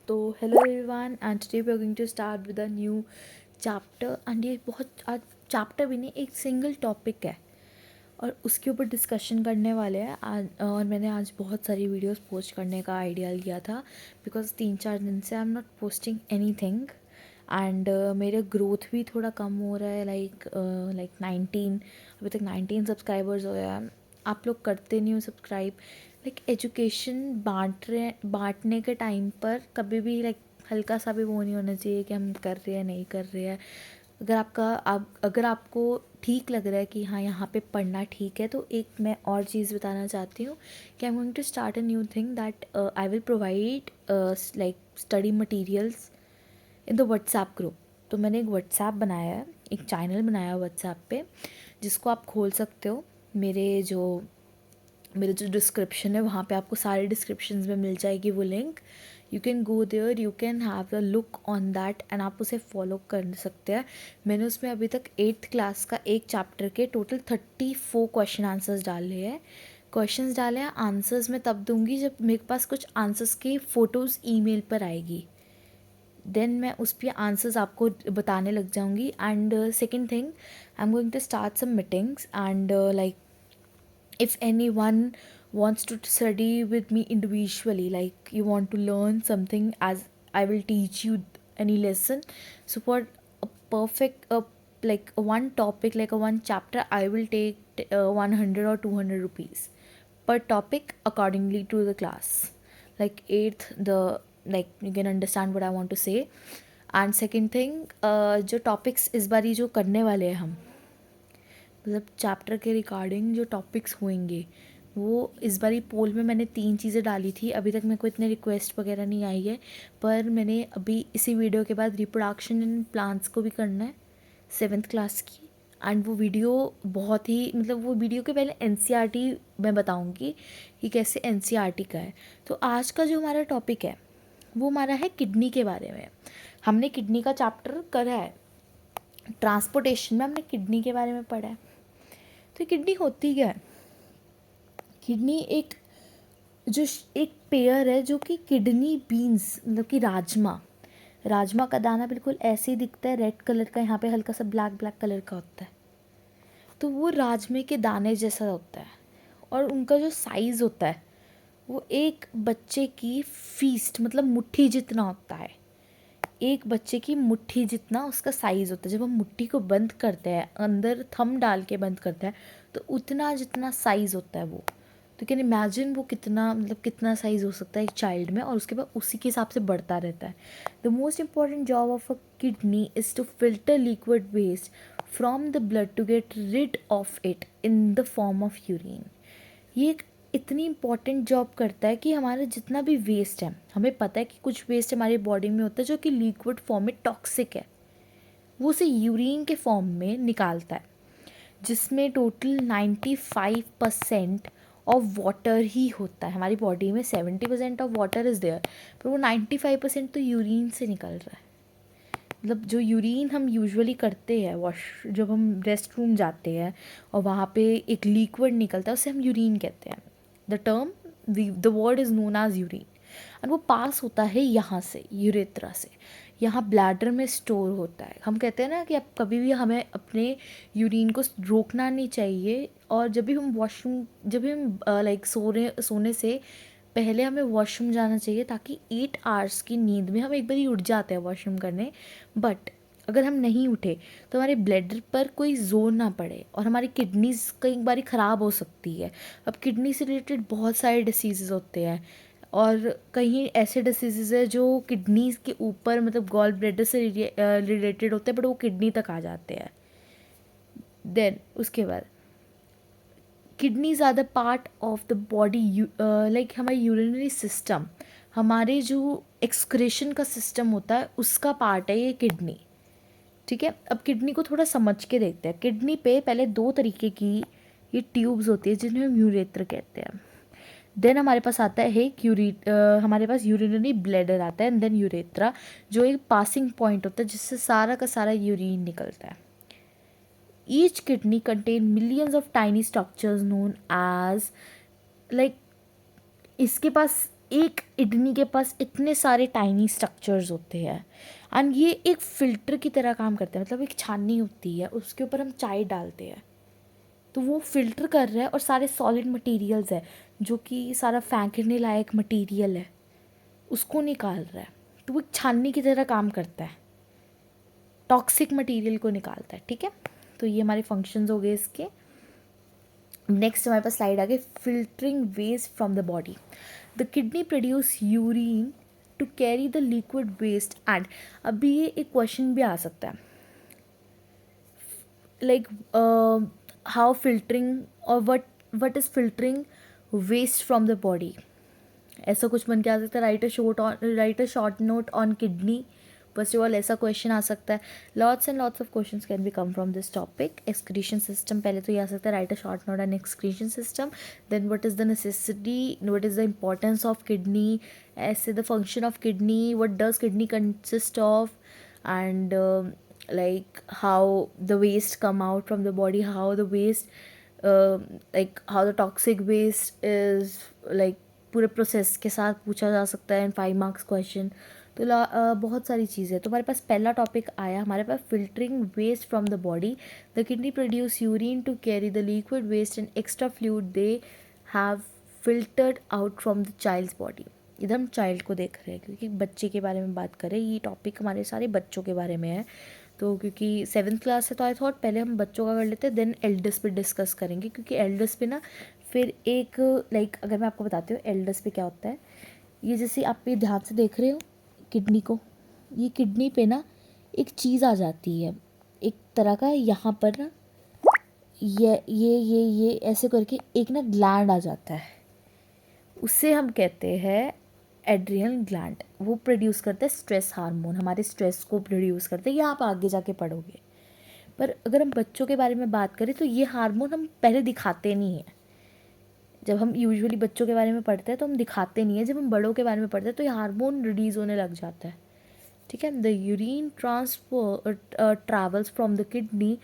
तो hello everyone and today we are going to start with a new chapter and ये बहुत आज chapter भी नहीं, एक सिंगल टॉपिक है और उसके ऊपर डिस्कशन करने वाले हैं आज। और मैंने आज बहुत सारी वीडियोस पोस्ट करने का आइडिया लिया था बिकॉज 3-4 दिन से I am not posting anything and मेरा ग्रोथ भी थोड़ा कम हो रहा है। लाइक 19, अभी तक 19 सब्सक्राइबर्स हो गया है। आप लोग करते नहीं हो सब्सक्राइब। लाइक एजुकेशन बांटने के टाइम पर कभी भी लाइक हल्का सा भी वो नहीं होना चाहिए कि हम कर रहे हैं नहीं कर रहे हैं। अगर आपको ठीक लग रहा है कि हाँ यहाँ पे पढ़ना ठीक है, तो एक मैं और चीज़ बताना चाहती हूँ कि I am going to start a new thing that I will provide like study materials in the WhatsApp group. तो मैंने एक व्हाट्सएप बनाया है, एक चैनल बनाया है व्हाट्सएप पे, जिसको आप खोल सकते हो। मेरे जो डिस्क्रिप्शन है वहाँ पे आपको सारे डिस्क्रिप्शंस में मिल जाएगी वो link. You can go there, you can have a look on that and आप उसे फॉलो कर सकते हैं। मैंने उसमें अभी तक 8th क्लास का एक चैप्टर के टोटल 34 क्वेश्चन आंसर्स डाले हैं। आंसर्स मैं तब दूंगी जब मेरे पास कुछ आंसर्स की फ़ोटोज़ ईमेल पर आएगी, देन मैं उस पर आंसर्स आपको बताने लग जाऊंगी। And second thing, I am going to start some meetings and like if anyone wants to study with me individually, like you want to learn something as I will teach you any lesson, so for a perfect like one topic, like a one chapter, I will take 100 or 200 rupees per topic accordingly to the class, like eighth the like you can understand what I want to say. And second thing, जो topics इस बारी जो करने वाले हैं हम, मतलब chapter के रिगार्डिंग जो टॉपिक्स होंगे वो इस बारी पोल में मैंने 3 चीज़ें डाली थी। अभी तक मेरे को इतने रिक्वेस्ट वगैरह नहीं आई है, पर मैंने अभी इसी वीडियो के बाद रिप्रोडक्शन इन प्लांट्स को भी करना है 7th क्लास की। एंड वो वीडियो बहुत ही मतलब वो वीडियो के पहले एनसीईआरटी मैं बताऊंगी कि कैसे एनसीईआरटी का है। तो आज का जो हमारा टॉपिक है वो हमारा है किडनी के बारे में। हमने किडनी का चैप्टर करा है, ट्रांसपोर्टेशन में हमने किडनी के बारे में पढ़ा है। तो किडनी होती क्या है? किडनी एक पेयर है जो कि किडनी बीन्स, मतलब कि राजमा का दाना बिल्कुल ऐसे ही दिखता है, रेड कलर का, यहाँ पे हल्का सा ब्लैक ब्लैक कलर का होता है। तो वो राजमे के दाने जैसा होता है और उनका जो साइज़ होता है वो एक बच्चे की फीस्ट मतलब मुट्ठी जितना होता है। एक बच्चे की मुट्ठी जितना उसका साइज़ होता है। जब हम मुट्ठी को बंद करते हैं, अंदर थंब डाल के बंद करते हैं, तो उतना जितना साइज़ होता है वो, तो कैन इमेजिन वो कितना मतलब कितना साइज़ हो सकता है एक चाइल्ड में, और उसके बाद उसी के हिसाब से बढ़ता रहता है। The most important job of a kidney is to filter liquid waste from the blood to get rid of it in the form of urine. ये एक इतनी इम्पॉर्टेंट जॉब करता है कि हमारा जितना भी वेस्ट है, हमें पता है कि कुछ वेस्ट हमारी बॉडी में होता है जो कि लिक्विड फॉर्म में टॉक्सिक है, वो उसे यूरिन के फॉर्म में निकालता है, जिसमें टोटल 95% ऑफ वाटर ही होता है। हमारी बॉडी में 70% ऑफ वाटर इज़ देयर, पर वो 95% तो यूरिन से निकल रहा है। मतलब जो यूरिन हम यूजुअली करते हैं वॉश, जब हम रेस्ट रूम जाते हैं और वहाँ पे एक लिक्विड निकलता है, उसे हम यूरिन कहते हैं। The word is known as urine. और वो पास होता है यहाँ से, यूरेथ्रा से, यहाँ ब्लैडर में स्टोर होता है। हम कहते हैं ना कि अब कभी भी हमें अपने यूरिन को रोकना नहीं चाहिए, और जब भी हम लाइक सोने से पहले हमें वॉशरूम जाना चाहिए, ताकि 8 आवर्स की नींद में हम एक बार ही उठ जाते हैं वॉशरूम करने। बट अगर हम नहीं उठे तो हमारे ब्लैडर पर कोई जोर ना पड़े और हमारी किडनीज कई बार ख़राब हो सकती है। अब किडनी से रिलेटेड बहुत सारे डिसीज़ होते हैं, और कहीं ऐसे डिसीज़ है जो किडनीज के ऊपर मतलब गॉल ब्लैडर से रिलेटेड होते हैं, बट वो किडनी तक आ जाते हैं। देन उसके बाद kidneys are the part of the body, like हमारी यूरिनरी सिस्टम, हमारे जो एक्सक्रेशन का सिस्टम होता है उसका पार्ट है ये किडनी। ठीक है, अब किडनी को थोड़ा समझ के देखते हैं। किडनी पे पहले 2 तरीके की ये ट्यूब्स होती है जिन्हें हम यूरेथ्रा कहते हैं। देन हमारे पास आता है हमारे पास यूरिनरी ब्लैडर आता है, एंड देन यूरेथ्रा, जो एक पासिंग पॉइंट होता है जिससे सारा का सारा यूरिन निकलता है। Each kidney contain millions of tiny structures known as, like इसके पास एक किडनी के पास इतने सारे टाइनी स्ट्रक्चर्स होते हैं एंड ये एक फ़िल्टर की तरह काम करते हैं, मतलब एक छाननी होती है उसके ऊपर हम चाय डालते हैं तो वो फ़िल्टर कर रहा है और सारे सॉलिड मटेरियल्स है जो कि सारा फेंकने लायक मटेरियल है उसको निकाल रहा है। तो वो एक छाननी की तरह काम करता है, टॉक्सिक मटेरियल को निकालता है। ठीक है, तो ये हमारे फंक्शंस हो गए इसके। नेक्स्ट हमारे पास स्लाइड आ गई, filtering waste from the body. The kidney produce urine to carry the liquid waste and, अभी ये एक क्वेश्चन भी आ सकता है लाइक हाउ फिल्टरिंग और what is filtering waste from the body, ऐसा कुछ बन के आ सकता है। Write a short note on kidney, first of all ऐसा क्वेश्चन आ सकता है। Lots and lots of questions can be come from this topic. Excretion system, पहले तो ये आ सकता है write a short note on excretion system, then what is the necessity, what is the importance of kidney, ऐसे the function of kidney, what does kidney consist of, and like how the waste come out from the body, how the waste like how the toxic waste is like पूरे process के साथ पूछा जा सकता है इन 5 marks question. तो बहुत सारी चीज़ें। तो हमारे पास पहला टॉपिक आया हमारे पास filtering waste from the body. The kidney produce urine to carry the liquid waste and extra fluid they have filtered out from the child's body. इधर हम चाइल्ड को देख रहे हैं क्योंकि बच्चे के बारे में बात करें, ये टॉपिक हमारे सारे बच्चों के बारे में है। तो क्योंकि 7th क्लास है तो आई थॉट पहले हम बच्चों का कर लेते हैं, देन एल्डर्स पे डिस्कस करेंगे, क्योंकि एल्डर्स पे ना फिर एक अगर मैं आपको बताती हूँ एल्डर्स पे क्या होता है। ये जैसे आप ये ध्यान से देख रहे हो किडनी को, ये किडनी पे ना एक चीज़ आ जाती है एक तरह का, यहाँ पर ना ये ऐसे करके एक ना ग्लैंड आ जाता है, उससे हम कहते हैं एड्रिनल ग्लैंड। वो प्रोड्यूस करता है स्ट्रेस हार्मोन, हमारे स्ट्रेस को प्रोड्यूस करते हैं, ये आप आगे जाके पढ़ोगे। पर अगर हम बच्चों के बारे में बात करें तो ये हार्मोन हम पहले दिखाते नहीं हैं। जब हम यूजुअली बच्चों के बारे में पढ़ते हैं तो हम दिखाते नहीं हैं, जब हम बड़ों के बारे में पढ़ते हैं तो ये हार्मोन रिलीज होने लग जाता है। ठीक है, the urine transfer travels from the kidney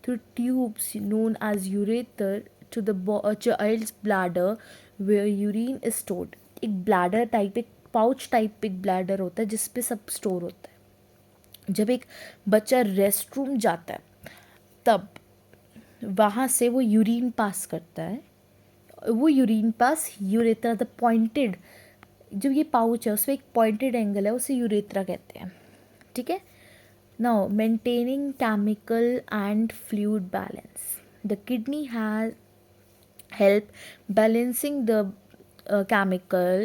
through tubes known as ureter to the child's bladder where urine is stored. एक ब्लैडर टाइप, एक पाउच टाइप एक ब्लैडर होता है जिस पे सब स्टोर होता है। जब एक बच्चा रेस्ट रूम जाता है तब वहाँ से वो यूरिन पास करता है, वो urine pass urethra the pointed, जो ये पाउच है उसमें एक पॉइंटेड एंगल है, उसे यूरेथ्रा कहते हैं। ठीक है, now maintaining chemical and fluid balance, the kidney has help balancing the chemical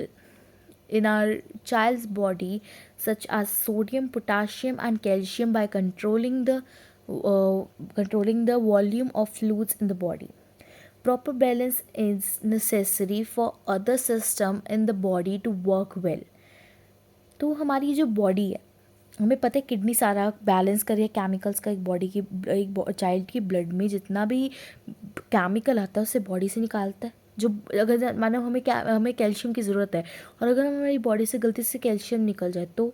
in our child's body such as sodium, potassium and calcium by controlling the volume of fluids in the body. Proper balance is necessary for other system in the body to work well. तो हमारी जो body है, हमें पता है kidney सारा balance कर रही है केमिकल्स का, एक बॉडी की एक चाइल्ड की ब्लड में जितना भी केमिकल आता है उससे बॉडी से निकालता है। जो अगर मानो हमें कैल्शियम की ज़रूरत है और अगर हमारी बॉडी से गलती से कैल्शियम निकल जाए तो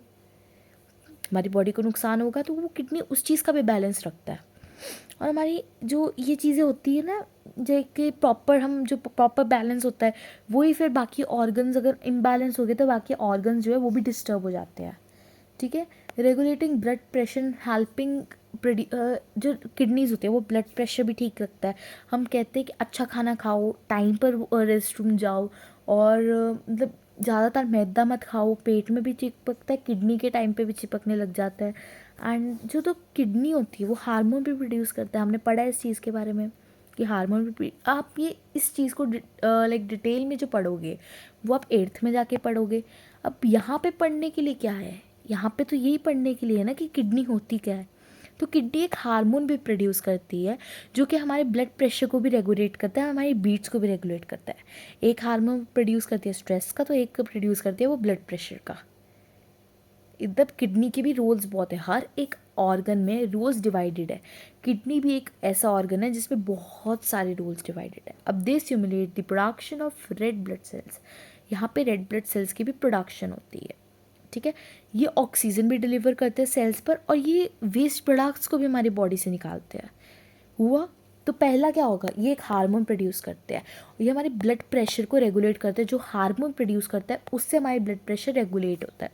हमारी बॉडी को नुकसान होगा। तो वो किडनी उस चीज़ का भी बैलेंस रखता है। और हमारी जो ये चीज़ें होती है ना, जो कि प्रॉपर हम जो प्रॉपर बैलेंस होता है वही फिर बाकी ऑर्गन्स अगर इम्बैलेंस हो गए तो बाकी ऑर्गन्स जो है वो भी डिस्टर्ब हो जाते हैं। ठीक है, रेगुलेटिंग ब्लड प्रेशर हेल्पिंग जो किडनीज होती है वो ब्लड प्रेशर भी ठीक रखता है। हम कहते हैं कि अच्छा खाना खाओ, टाइम पर रेस्ट रूम जाओ, और मतलब ज़्यादातर मैदा मत खाओ, पेट में भी चिपकता है, किडनी के टाइम पे भी चिपकने लग जाता है। एंड जो तो किडनी होती है वो हार्मोन भी प्रोड्यूस करता है, हमने पढ़ा है इस चीज़ के बारे में कि हार्मोन भी। आप ये इस चीज़ को लाइक डिटेल में जो पढ़ोगे वो आप 8th में जाके पढ़ोगे। अब यहाँ पे पढ़ने के लिए क्या है, यहाँ पे तो यही पढ़ने के लिए है ना कि किडनी होती क्या है। तो किडनी एक हार्मोन भी प्रोड्यूस करती है जो कि हमारे ब्लड प्रेशर को भी रेगुलेट करता है, हमारी बीट्स को भी रेगुलेट करता है। एक हार्मोन प्रोड्यूस करती है स्ट्रेस का, तो एक प्रोड्यूस करती है वो ब्लड प्रेशर का। इधर किडनी के भी रोल्स बहुत है, हर एक ऑर्गन में रोल्स डिवाइडेड है। किडनी भी एक ऐसा ऑर्गन है जिसमें बहुत सारे रोल्स डिवाइडेड है। अब दे stimulate the production of red blood cells, यहाँ पे रेड ब्लड सेल्स की भी प्रोडक्शन होती है। ठीक है, ये ऑक्सीजन भी डिलीवर करते हैं सेल्स पर, और ये वेस्ट प्रोडक्ट्स को भी हमारी बॉडी से निकालते हैं। हुआ तो पहला क्या होगा, ये एक हार्मोन प्रोड्यूस करते हैं, ये हमारे ब्लड प्रेशर को रेगुलेट करते हैं। जो हार्मोन प्रोड्यूस करता है उससे हमारी ब्लड प्रेशर रेगुलेट होता है।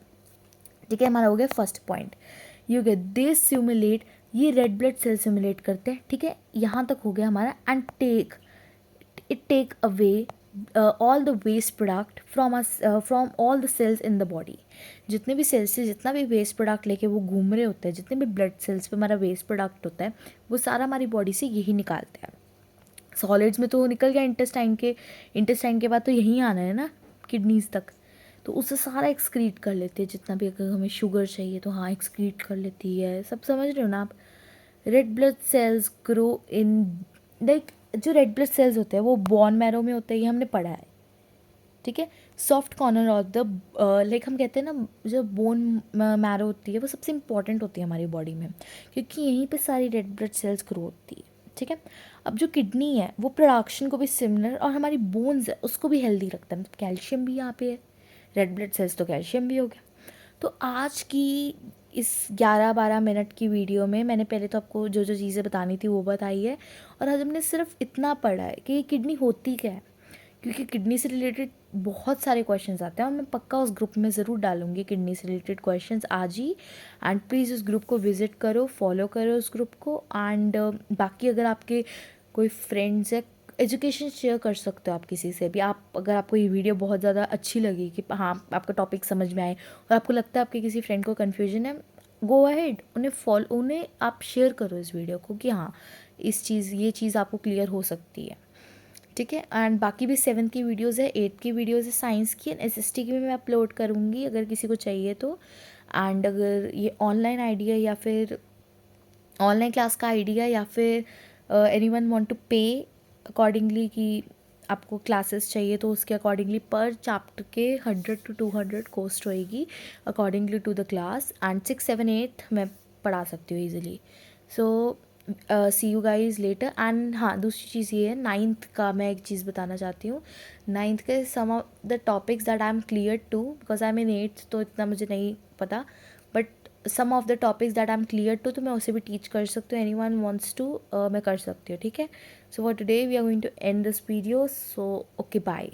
ठीक है, हमारा हो गया first point. You get this simulate, ये रेड ब्लड सेल सिमुलेट करते हैं। ठीक है, यहाँ तक हो गया हमारा। And take away all the waste product from all the cells in the body. जितने भी सेल्स से जितना भी वेस्ट प्रोडक्ट लेके वो घूम रहे होते हैं, जितने भी ब्लड सेल्स पे हमारा वेस्ट प्रोडक्ट होता है, वो सारा हमारी बॉडी से यही निकालते हैं। सॉलिड्स में तो वो निकल गया इंटेस्टाइन के बाद तो यहीं आना है ना, किडनीज तक। तो उससे सारा एक्सक्रीट कर लेते हैं, जितना भी, अगर हमें शुगर चाहिए तो हाँ एक्सक्रीट कर लेती है। सब समझ रहे हो ना आप। Red blood cells grow in, like जो रेड ब्लड सेल्स होते हैं वो बोन मैरो में होते हैं, ये हमने पढ़ा है। ठीक है, soft corner of the, like हम कहते हैं ना, जो बोन मैरो होती है वो सबसे इंपॉर्टेंट होती है हमारी बॉडी में, क्योंकि यहीं पे सारी रेड ब्लड सेल्स ग्रो होती है। ठीक है, अब जो किडनी है वो प्रोडक्शन को भी सिमिलर, और हमारी बोन्स है उसको भी हेल्दी रखता है, मतलब कैल्शियम भी यहाँ पे है, रेड ब्लड सेल्स तो कैल्शियम भी हो गया। तो आज की इस 11-12 मिनट की वीडियो में मैंने पहले तो आपको जो जो चीज़ें बतानी थी वो बताई है, और आज हमने सिर्फ इतना पढ़ा है कि किडनी होती क्या है, क्योंकि किडनी से रिलेटेड बहुत सारे क्वेश्चंस आते हैं, और मैं पक्का उस ग्रुप में ज़रूर डालूंगी किडनी से रिलेटेड क्वेश्चंस आज ही। एंड प्लीज़ उस ग्रुप को विज़िट करो, फॉलो करो उस ग्रुप को। एंड बाकी अगर आपके कोई फ्रेंड्स है, एजुकेशन शेयर कर सकते हो आप किसी से भी। आप अगर आपको ये वीडियो बहुत ज़्यादा अच्छी लगी कि हाँ आपका टॉपिक समझ में आए, और आपको लगता है आपके किसी फ्रेंड को कन्फ्यूजन है, गो अहेड, उन्हें आप शेयर करो इस वीडियो को कि हाँ ये चीज़ आपको क्लियर हो सकती है। ठीक है, एंड बाकी भी 7th की वीडियोज़ है, 8th की वीडियोज़ है, साइंस की एंड SST की भी मैं अपलोड करूँगी अगर किसी को चाहिए तो। एंड अगर ये ऑनलाइन आइडिया या फिर ऑनलाइन क्लास का आइडिया, या फिर एनीवन वांट टू पे अकॉर्डिंगली कि आपको क्लासेस चाहिए, तो उसके अकॉर्डिंगली पर चैप्टर के 100 to 200 कॉस्ट होएगी accordingly to the class. And 6, 7, 8 मैं पढ़ा सकती हूँ easily. So see you guys later. And हाँ, दूसरी चीज़ ये है, 9th का मैं एक चीज़ बताना चाहती हूँ। 9th के some of the topics that I am clear to, because I am in 8th तो इतना मुझे नहीं पता, but some of the topics that I am clear to, तो मैं उसे भी टीच कर सकती हूँ। एनीवन वांट्स टू, मैं कर सकती हूँ। ठीक है, so for today we are going to end this video, so okay bye.